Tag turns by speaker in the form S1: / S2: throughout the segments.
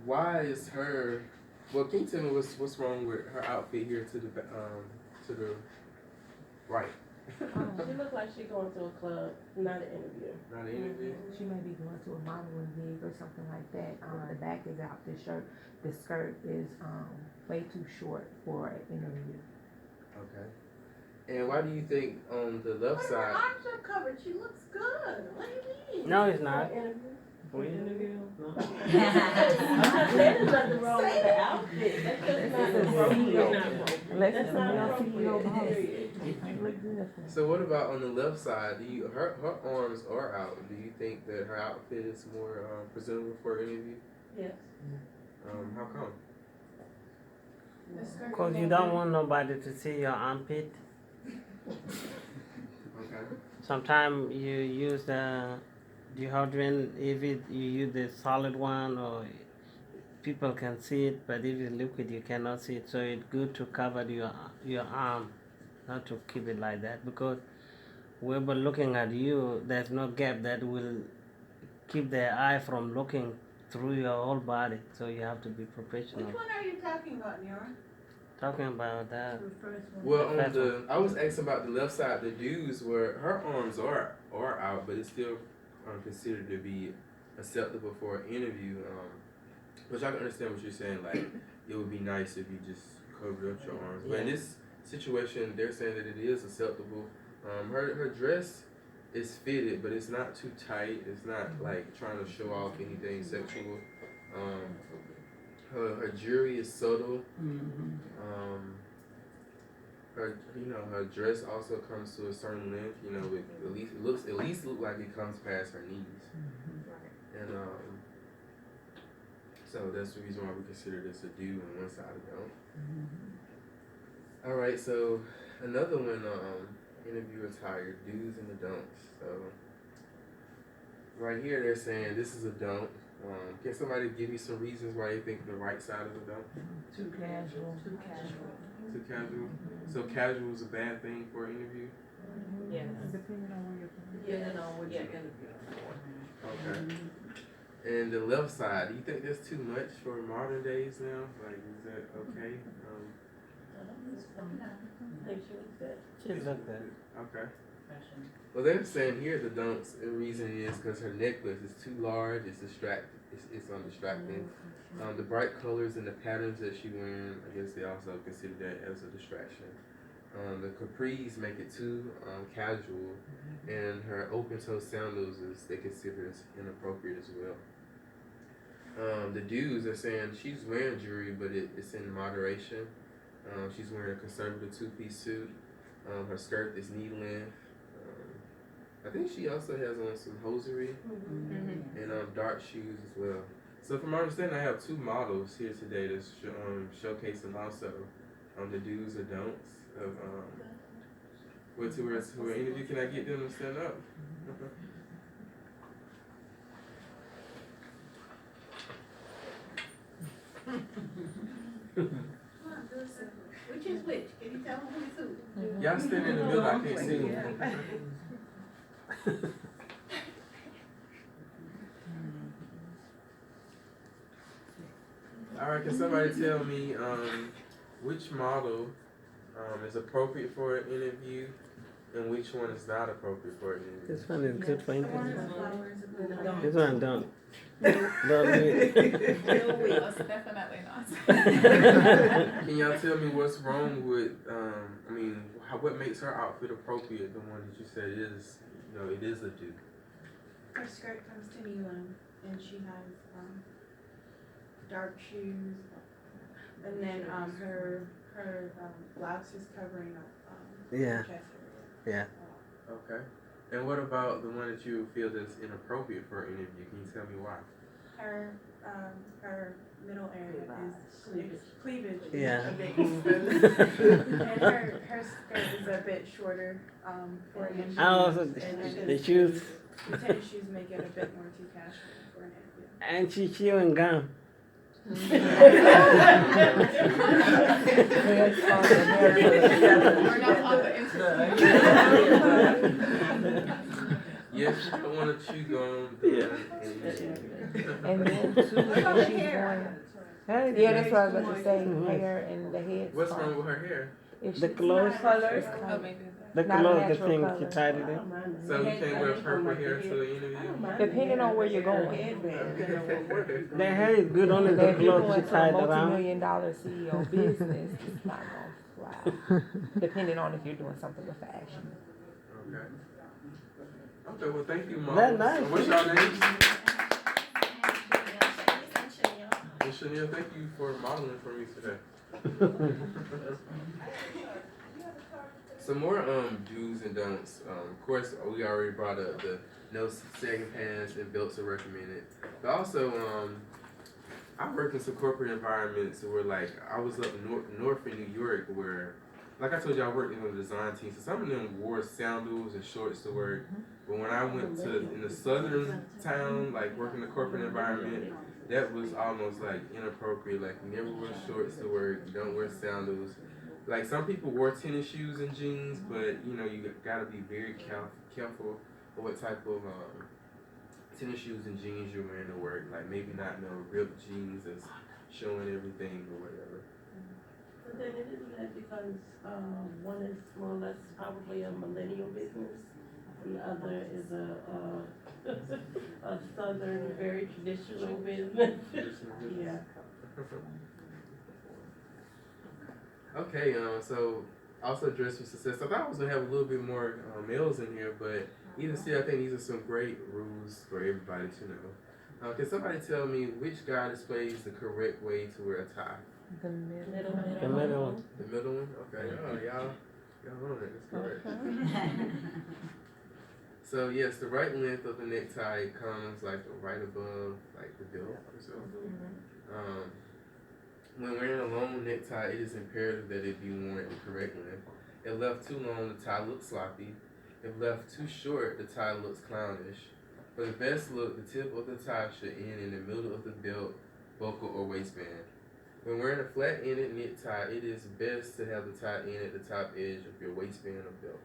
S1: Why is her? Well, can you tell me what's wrong with her outfit here to the right?
S2: She look like she going to a club, not an interview.
S1: Not an interview.
S3: She may be going to a modeling gig or something like that. The back is out. The skirt is way too short for an interview.
S1: Okay. And why do you think on the left
S4: Her
S1: side?
S4: arms are covered. She looks good. What do you mean?
S5: No, it's not.
S2: For an interview.
S5: No.
S2: I'm not saying there's nothing wrong with the outfit. That's just not appropriate. That's not appropriate. Period.
S1: So what about on the left side? Her arms are out? Do you think that her outfit is more presentable for an interview?
S2: Yes.
S1: How come?
S5: Because you don't want nobody to see your armpit.
S1: Okay.
S5: Sometimes you use the deodorant, if you use the solid one, or people can see it, but if it's liquid you cannot see it. So it's good to cover your arm, not to keep it like that, because whoever looking at you, there's no gap that will keep their eye from looking through your whole body. So you have to be professional.
S4: Which one are you talking about, Nora?
S5: Talking about that.
S1: Well, I was asking about the left side. The dudes where her arms are out, but it's still considered to be acceptable for an interview. Which I can understand what you're saying. Like it would be nice if you just covered up your arms. But in this situation, they're saying that it is acceptable. Her dress is fitted, but it's not too tight. It's not like trying to show off anything sexual. Her jewelry is subtle. Her dress also comes to a certain length. It looks like it comes past her knees. And so that's the reason why we consider this a do and one side a don't. All right, so another one, interview attire, do's and the don'ts. So right here they're saying this is a don't. Can somebody give me some reasons why they think the right side is a don't?
S3: Too casual.
S2: Too casual.
S1: Too casual? So casual is a bad thing for an interview?
S2: Yes.
S3: Depending on where you're going.
S2: Depending on what you're interviewing for.
S1: Okay. And the left side, do you think that's too much for modern days now? Like, is that okay?
S2: I think she was good.
S5: She's look good.
S1: Okay. Well, they're saying here the don'ts. The reason is because her necklace is too large. It's distracting. It's distracting. The bright colors and the patterns that she wearing, I guess they also consider that as a distraction. The capris make it too casual, and her open-toe sandals they consider as inappropriate as well. The dudes are saying she's wearing jewelry, but it's in moderation. She's wearing a conservative two-piece suit. Her skirt is knee length. I think she also has on some hosiery and dark shoes as well. So from my understanding, I have two models here today that's showcasing also the do's and don'ts of to an interview. Can I get them to stand up?
S4: Which is which? Can you tell me who's who?
S1: Y'all stand in the middle, I can't see them. All right, can somebody tell me which model is appropriate for an interview and which one is not appropriate for an interview?
S5: This one is good for interview.
S2: Don't.
S5: This one don't. Don't do it.
S6: Most definitely not.
S1: Can y'all tell me what's wrong with, what makes her outfit appropriate, the one that you said is, it is a do?
S7: Her skirt comes to knee length, and she has dark shoes, and then her blouse is covering up
S5: Yeah.
S7: her chest
S5: Yeah.
S1: Okay. And what about the one that you feel that's inappropriate for an interview? Can you tell me why?
S7: area. Her middle area is cleavage is
S5: Yeah.
S7: a bit exposed, and her skirt is a bit shorter for an interview.
S5: And also the shoes.
S7: The tennis shoes make it a bit more too casual for an interview.
S5: And she chewing gum.
S6: We're not on the internet.
S1: Yeah, she don't want to chew gum.
S5: Yeah.
S3: And then too,
S4: What about
S3: she's
S4: the hair?
S3: going.
S5: Hey,
S3: Yeah, that's what I was about to say.
S5: Mhm.
S3: Hair and the head.
S1: What's wrong with her hair?
S5: The clothes,
S2: Colors.
S6: Oh, maybe.
S5: the
S3: Not
S5: clothes, the
S3: natural
S5: thing
S3: color.
S5: she tied it in.
S1: So you can't wear purple hair to the interview?
S3: Depending on where you're going.
S5: The hair is good, only
S3: Now,
S5: the
S3: if you're
S5: clothes
S3: going
S5: she
S3: to a
S5: tied around.
S3: multi-million-dollar CEO business, it's not gonna fly. Depending on if you're doing something with fashion.
S1: Okay. Okay, well, thank you, Mom.
S5: That's nice.
S1: What's your name?
S4: Chanel.
S1: Well, Chanel, thank you for modeling for me today. Some more do's and don'ts. Of course, we already brought up the no sagging pants and belts are recommended. But also, I worked in some corporate environments where, like, I was up north in New York where, like I told you, I worked in a design team. So some of them wore sandals and shorts to work. But when I went to in the southern town, like working in a corporate environment, that was almost like inappropriate. Like you never wear shorts to work. You don't wear sandals. Like some people wore tennis shoes and jeans, but you know you gotta be very careful of what type of tennis shoes and jeans you're wearing to work. Like maybe not no ripped jeans that's showing everything or whatever.
S2: But then it isn't that because one is more or less probably a millennial business, and the other is a southern, very traditional business. Yeah.
S1: Okay, so also dress for success. I thought I was gonna have a little bit more males in here, but either still, I think these are some great rules for everybody to know. Can somebody tell me which guy displays the correct way to wear a tie?
S3: The middle.
S5: The middle one.
S1: The middle one? Okay. Oh, y'all on it. That's correct. So yes, the right length of the necktie comes like right above like the belt or so. When wearing a long necktie, it is imperative that it be worn at the correct length. If left too long, the tie looks sloppy. If left too short, the tie looks clownish. For the best look, the tip of the tie should end in the middle of the belt, buckle, or waistband. When wearing a flat-ended knit tie, it is best to have the tie end at the top edge of your waistband or belt.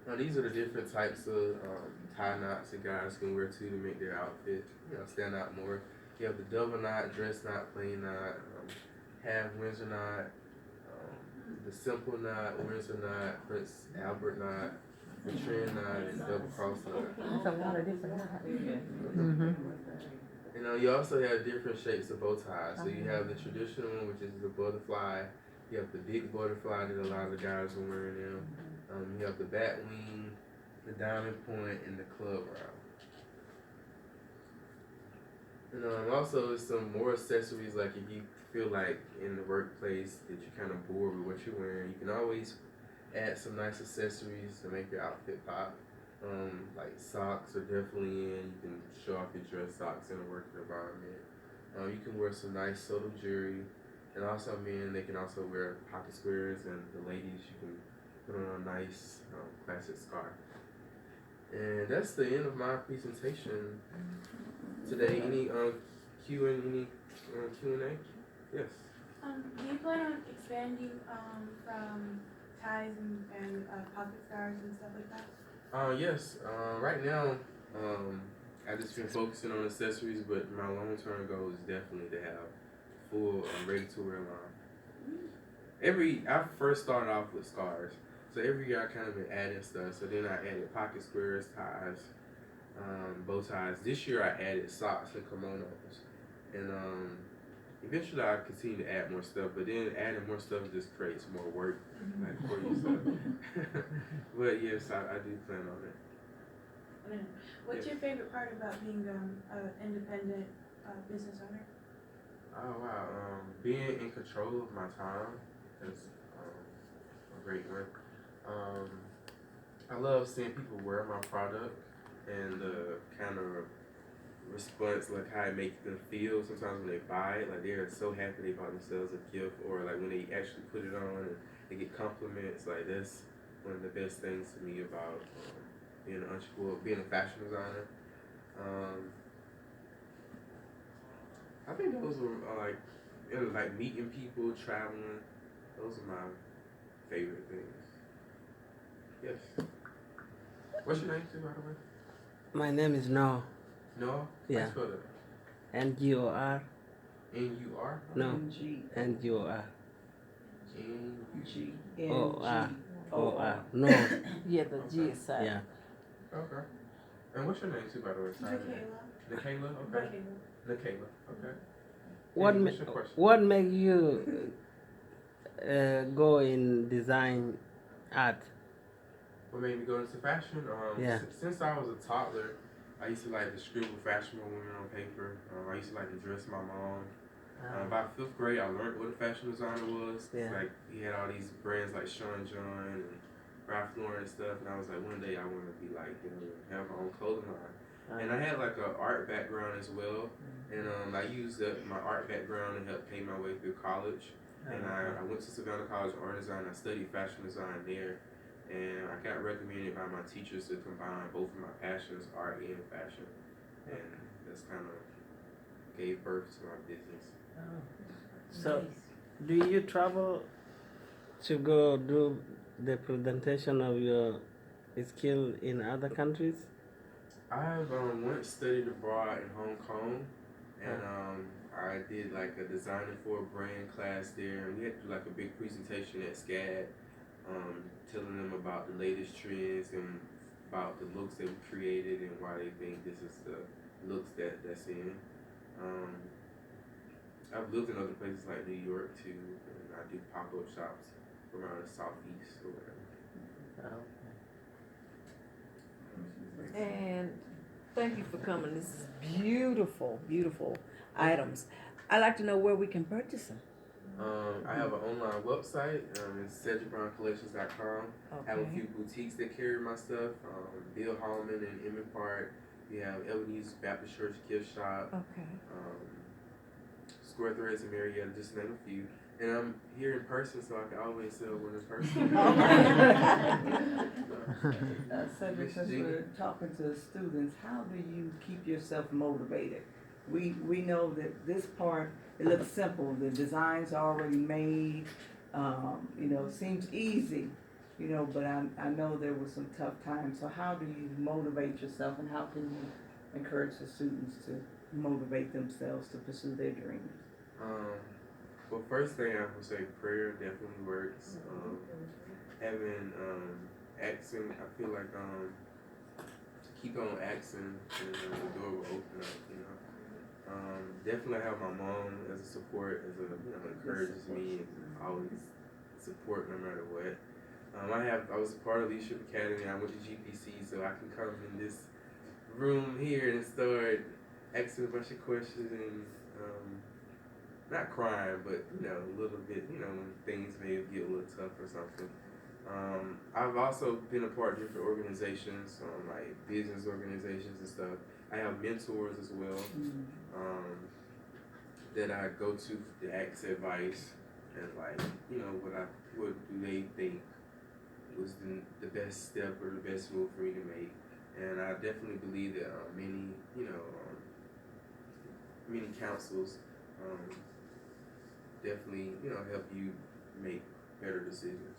S1: Now these are the different types of tie knots that guys can wear too to make their outfit, stand out more. You have the double knot, dress knot, plain knot, half Windsor knot, the simple knot, Windsor knot, Prince Albert knot, the trend knot, and double cross knot.
S3: That's a lot of different knots.
S1: You also have different shapes of bow ties. So you have the traditional one, which is the butterfly. You have the big butterfly that a lot of the guys are wearing now. You have the bat wing, the diamond point, and the club round. And also some more accessories, like if you feel like in the workplace that you're kind of bored with what you're wearing, you can always add some nice accessories to make your outfit pop. Like socks are definitely in. You can show off your dress socks in a working environment. You can wear some nice subtle jewelry. And also men, they can also wear pocket squares, and the ladies, you can put on a nice classic scarf. And that's the end of my presentation today. Any Q&A? Yes.
S7: Do you plan on expanding from ties and pocket scarves and stuff like that?
S1: Yes. Right now, I just been focusing on accessories, but my long-term goal is definitely to have full ready-to-wear line. I first started off with scarves, so every year I kind of been adding stuff. So then I added pocket squares, ties, bow ties. This year I added socks and kimonos, and eventually I continue to add more stuff. But then adding more stuff just creates more work, like for yourself. But yes, I do plan on it.
S7: What's your favorite part about being an independent business owner?
S1: Oh wow, being in control of my time is a great one. I love seeing people wear my product and the kind of response, like how it makes them feel. Sometimes when they buy it, like they're so happy they bought themselves a gift, or like when they actually put it on and they get compliments. Like that's one of the best things to me about being an entrepreneur, being a fashion designer. I think those were like meeting people, traveling. Those are my favorite things. Yes. What's your name too, by the way?
S5: My name is Noah.
S1: Noah?
S5: Yeah.
S1: I spelled it.
S5: N-G-O-R.
S1: N-U-R?
S5: No.
S8: N-G.
S5: N-G-O-R.
S8: G.
S5: O-R.
S8: O-R.
S5: O-R. No.
S2: Yeah, the G is silent.
S5: Yeah.
S1: Okay. And what's your name too, by the way? Sorry. Nikayla? Okay. Nikayla, okay.
S5: What
S1: What's your question?
S5: what make you go in design art?
S1: What made me go into fashion?
S5: Yeah.
S1: Since I was a toddler, I used to like to scribble fashionable women on paper. I used to like to dress my mom. By 5th grade, I learned what a fashion designer was.
S5: Yeah.
S1: Like, he had all these brands like Sean John and Ralph Lauren and stuff. And I was like, one day I want to be like, have my own clothing line. And I had like an art background as well. And I used my art background to help pay my way through college. And I went to Savannah College of Art Design. I studied fashion design there. And I got recommended by my teachers to combine both of my passions, art and fashion. And that's kind of gave birth to my business.
S5: So, do you travel to go do the presentation of your skill in other countries?
S1: I've once studied abroad in Hong Kong, and I did like a designing for a brand class there, and we had to do like a big presentation at SCAD, telling them about the latest trends and about the looks that we created and why they think this is the looks that's in. I've lived in other places like New York too, and I do pop-up shops around the southeast or whatever.
S2: And thank you for coming. This is beautiful, beautiful items. I'd like to know where we can purchase them.
S1: I have an online website. It's CedricBrownCollections.com. I have a few boutiques that carry my stuff. Bill Hallman and Emmett Park. We have Ebenezer Baptist Church Gift Shop.
S2: Okay.
S1: Square Threads in Marietta, just to name a few. And I'm here in person, so I can always sell one in person.
S8: Cedric, since we're talking to students, how do you keep yourself motivated? We know that this part, it looks simple. The designs are already made. Seems easy, but I know there were some tough times. So how do you motivate yourself, and how can you encourage the students to motivate themselves to pursue their dreams?
S1: Well, first thing I would say, prayer definitely works. Having asking, I feel like keep on asking, and the door will open up. Definitely have my mom as a support, encourages me and always support no matter what. I was a part of Leadership Academy. I went to GPC, so I can come in this room here and start asking a bunch of questions and not crying, but a little bit, when things may get a little tough or something. I've also been a part of different organizations, like business organizations and stuff. I have mentors as well, that I go to ask advice and what do they think was the best step or the best move for me to make. And I definitely believe that many councils definitely help you make better decisions.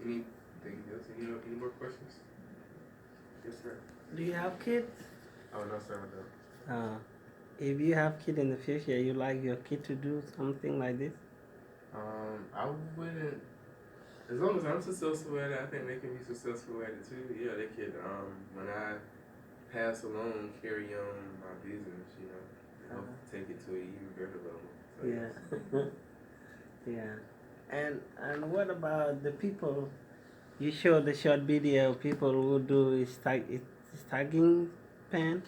S1: Anything else? Any more questions? Yes, sir.
S5: Do you have kids?
S1: Oh no, sir, I don't.
S5: If you have kids in the future, you like your kid to do something like this?
S1: I wouldn't. As long as I'm successful at it, I think they can be successful at it too. Yeah, they could. When I pass along, carry on my business, help take it to an even better level. So,
S5: Yeah. Yeah. And what about the people? You showed the short video, people who do stagging pen.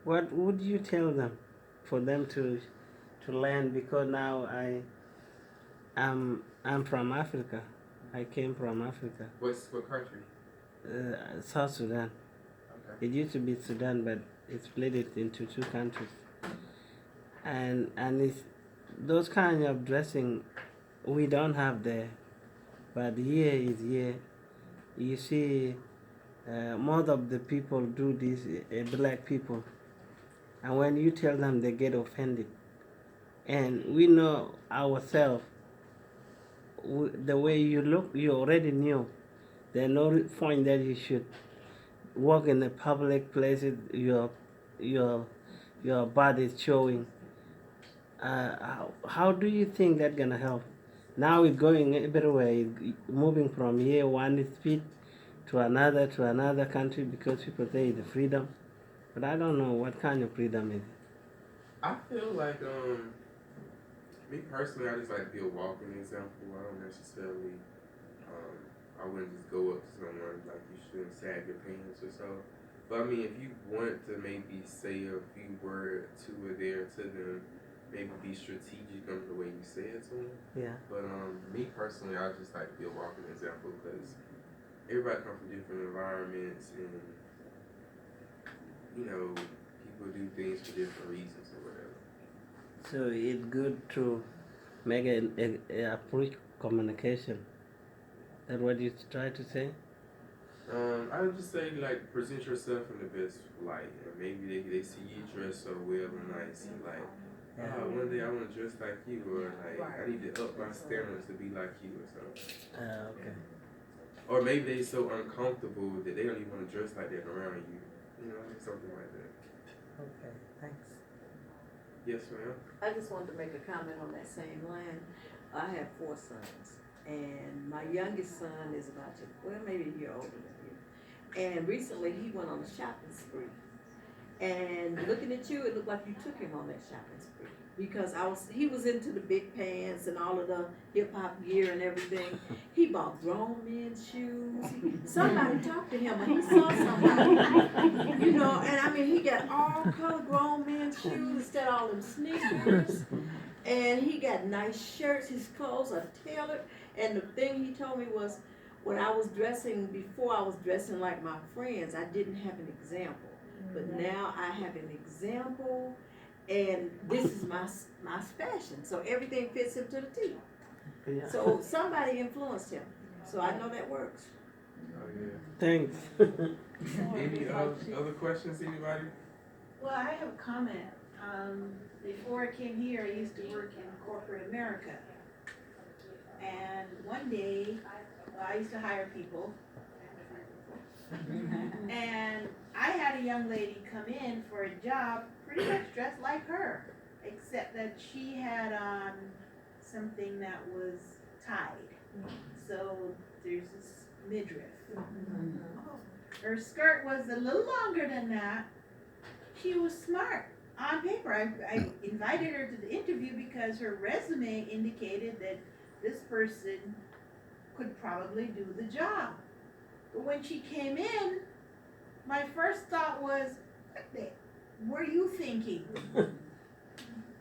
S5: What would you tell them for them to learn? Because now I'm from Africa. I came from Africa.
S1: What country?
S5: South Sudan.
S1: Okay.
S5: It used to be Sudan, but it's split it into two countries. And it's those kind of dressing we don't have there, but here is here. You see, most of the people do this, black people, and when you tell them, they get offended. And we know ourselves. The way you look, you already knew There's no point that you should walk in the public places, your body is showing. How do you think that's gonna help? Now it's going everywhere, it's moving from here one speed to another country because people say it's freedom. But I don't know what kind of freedom is it.
S1: I feel like me personally, I just like be a walking example. I don't necessarily I wouldn't just go up to someone like you shouldn't sag your pants or so. But I mean, if you want to maybe say a few words to or there to them, maybe be strategic on the way you say it to them.
S5: Yeah.
S1: But me personally, I just like to be a walking example because everybody comes from different environments and people do things for different reasons or whatever.
S5: So it's good to make a approach communication. That's what you try to say?
S1: I would just say like present yourself in the best light, and maybe they see you dressed so well and nice, and like, one day I want to dress like you, or like I need to up my standards to be like you, or so.
S5: Okay.
S1: Or maybe they so uncomfortable that they don't even want to dress like that around you, something like that.
S8: Okay, thanks.
S1: Yes, ma'am.
S2: I just wanted to make a comment on that same line. I have 4 sons, and my youngest son is about maybe a year older than you. And recently he went on a shopping spree. And looking at you, it looked like you took him on that shopping spree. Because he was into the big pants and all of the hip hop gear and everything. He bought grown men's shoes. Somebody talked to him and he saw somebody, and I mean, he got all color grown men's shoes instead of all them sneakers. And he got nice shirts. His clothes are tailored. And the thing he told me was, before I was dressing like my friends, I didn't have an example. But now I have an example, and this is my fashion. So everything fits him to the T.
S5: Yeah.
S2: So somebody influenced him. So I know that works.
S1: Oh yeah.
S5: Thanks.
S1: Any other questions, anybody?
S4: Well, I have a comment. Before I came here, I used to work in corporate America. And one day, I used to hire people. And I had a young lady come in for a job pretty much dressed like her, except that she had on something that was tied. So there's this midriff. Her skirt was a little longer than that. She was smart on paper. I invited her to the interview because her resume indicated that this person could probably do the job. But when she came in, my first thought was, what were you thinking?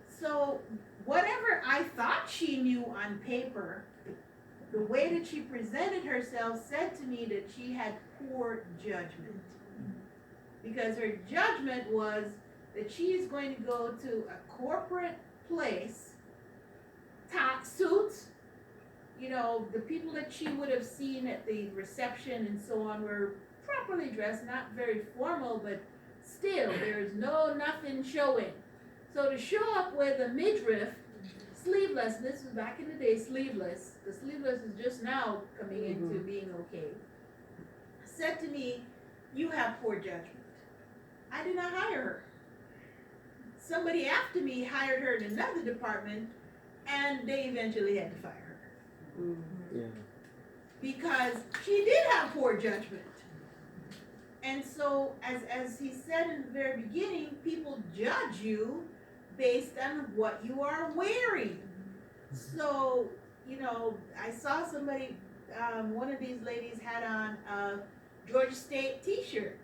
S4: So whatever I thought she knew on paper, the way that she presented herself said to me that she had poor judgment. Because her judgment was that she is going to go to a corporate place, top suits. The people that she would have seen at the reception and so on were properly dressed, not very formal, but still, there's nothing showing. So to show up with a midriff, sleeveless, this was back in the day, sleeveless. The sleeveless is just now coming into being okay. Said to me, you have poor judgment. I did not hire her. Somebody after me hired her in another department, and they eventually had to fire her.
S5: Yeah.
S4: Because she did have poor judgment. And so, as he said in the very beginning, people judge you based on what you are wearing. So, I saw somebody, one of these ladies had on a Georgia State t-shirt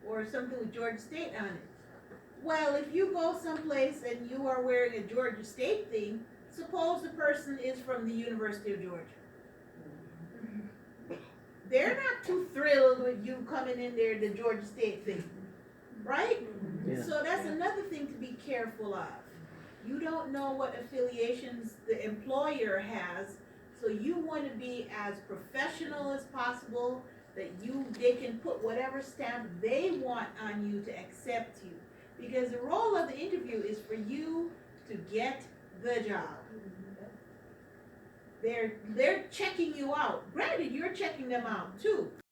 S4: or something with Georgia State on it. Well, if you go someplace and you are wearing a Georgia State thing, suppose the person is from the University of Georgia. They're not too thrilled with you coming in there, the Georgia State thing, right?
S5: Yeah.
S4: So that's another thing to be careful of. You don't know what affiliations the employer has, so you want to be as professional as possible, that they can put whatever stamp they want on you to accept you. Because the role of the interview is for you to get the job. they're checking you out. Granted, you're checking them out too.